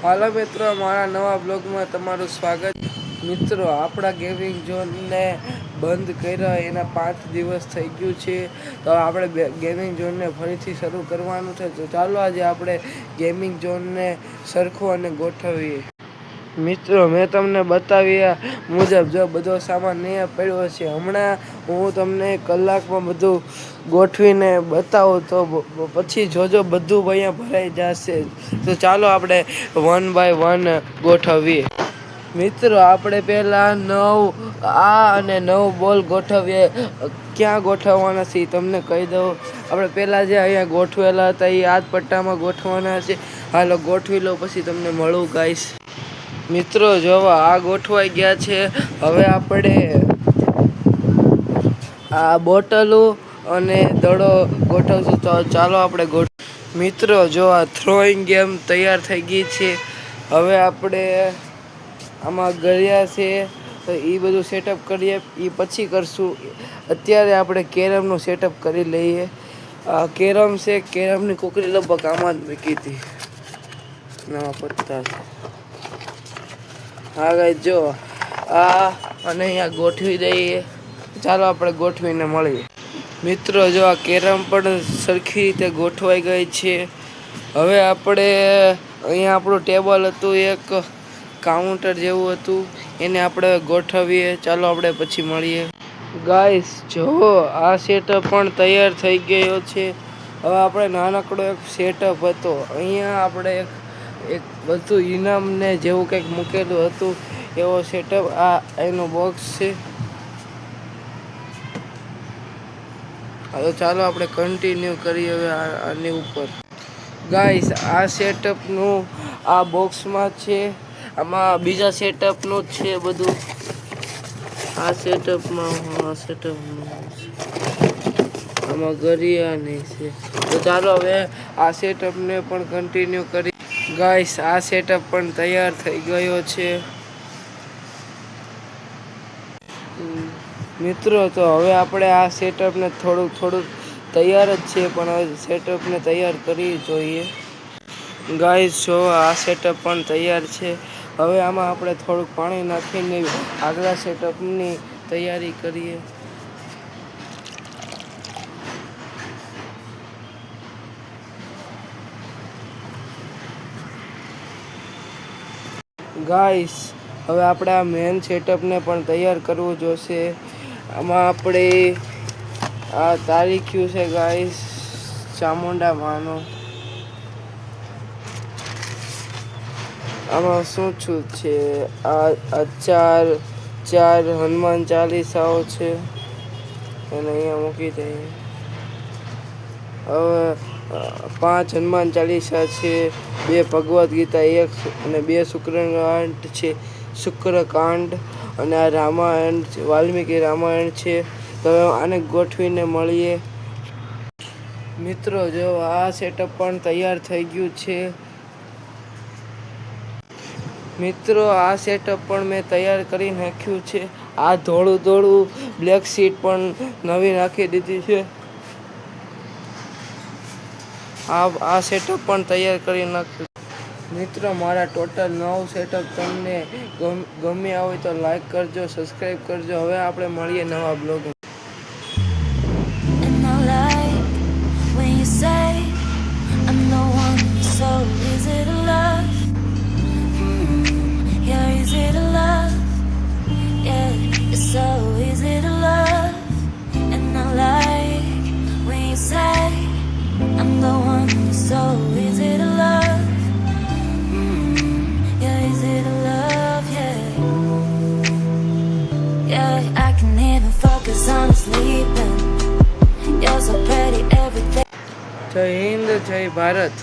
હાલો મિત્રો, મારા નવા બ્લોગમાં તમારું સ્વાગત. મિત્રો, આપણા ગેમિંગ ઝોનને બંધ કર્યા એના 5 દિવસ થઈ ગયું છે. તો આપણે ગેમિંગ ઝોનને ફરીથી શરૂ કરવાનું છે. તો ચાલો આજે આપણે ગેમિંગ ઝોનને સરખો અને ગોઠવીએ. મિત્રો, મેં તમને બતાવ્યા મુજબ જો બધો સામાન નહીં પડ્યો છે. હમણાં હું તમને કલાકમાં બધું ગોઠવીને બતાવું તો પછી જોજો બધું અહીંયા ભરાઈ જશે. તો ચાલો આપણે 1 બાય 1 ગોઠવીએ. મિત્રો, આપણે પહેલા 9 અને 9 બોલ ગોઠવીએ. ક્યાં ગોઠવવાના છે તમને કહી દઉં. આપણે પહેલા જે અહીંયા ગોઠવેલા હતા એ આ પટ્ટામાં ગોઠવવાના છે. હાલો ગોઠવી લો, પછી તમને મળું ગાઈસ. મિત્રો, જોવા આ ગોઠવાઈ ગયા છે. હવે આપણે આ બોટલો અને દડો ગોઠવશું. તો ચાલો આપણે મિત્રો, જો આ થ્રોઈંગ ગેમ તૈયાર થઈ ગઈ છે. હવે આપણે આમાં ગળ્યા છે તો એ બધું સેટઅપ કરીએ, એ પછી કરશું. અત્યારે આપણે કેરમનું સેટઅપ કરી લઈએ. આ કેરમ છે, કેરમની કુકરી લગભગ આમાં જ મૂકી હતી. નવા પત્તા છે. હા ગાઈસ, જો આ અને અહીંયા ગોઠવી દઈએ. ચાલો આપણે ગોઠવીને મળીએ. મિત્રો, જો આ કેરમ પણ સરખી રીતે ગોઠવાઈ ગઈ છે. હવે આપણે અહીંયા આપણું ટેબલ હતું, એક કાઉન્ટર જેવું હતું, એને આપણે ગોઠવીએ. ચાલો આપણે પછી મળીએ. ગાઈસ, જો આ સેટઅપ પણ તૈયાર થઈ ગયો છે. હવે આપણે નાનકડો એક સેટઅપ હતો, અહીંયા આપણે એક બધું ઇનામને જેવું કંઈક મૂકેલું હતું, એવો સેટઅપ. આ એનો બોક્સ છે. તો ચાલો આપણે કન્ટિન્યુ કરીએ હવે આની ઉપર. ગાઈસ, આ સેટઅપનું આ બોક્સમાં છે. આમાં બીજા સેટઅપનું જ છે બધું. આ સેટઅપમાં આમાં ગરિયા નહીં છે. તો ચાલો હવે આ સેટઅપને પણ કન્ટિન્યુ કરી. ગાઈસ, આ સેટઅપ પણ તૈયાર થઈ ગયો છે. મિત્રો, તો હવે આપણે આ સેટઅપને થોડુંક તૈયાર જ છે, પણ હવે સેટઅપને તૈયાર કરવી જોઈએ. ગાઈસ, જો આ સેટઅપ પણ તૈયાર છે. હવે આમાં આપણે થોડુંક પાણી નાખીને આગલા સેટઅપની તૈયારી કરીએ. ગાઈસ, હવે આપણે આ મેન સેટઅપને પણ તૈયાર કરવું જોશે. આમાં આપણે આ તારીખ્યું છે ગાઈસ, ચામુંડા માનો. આમાં શું છે? આ ચાર હનુમાન ચાલીસાઓ છે, એને અહીંયા મૂકી દઈએ. હવે 5 હનુમાન ચાલીસા છે, 2 ભગવદ્ ગીતા, 1 અને 2 શુક્રકાંડ અને આ રામાયણ, વાલ્મીકી રામાયણ છે. તો આને ગોઠવીને મળીએ. મિત્રો, જો આ સેટઅપ પણ તૈયાર થઈ ગયું છે. મિત્રો, આ સેટઅપ પણ મેં તૈયાર કરી નાખ્યું છે. આ ધોળું બ્લેક શીટ પણ નવી નાખી દીધી છે. આ સેટઅપ પણ તૈયાર કરી નાખ્યું. મિત્રો, મારા ટોટલ 9 સેટઅપ તમને ગમ્યા હોય તો લાઈક કરજો, સબસ્ક્રાઈબ કરજો. હવે આપણે મળીએ નવા બ્લોગ. જય હિન્દ, જય ભારત.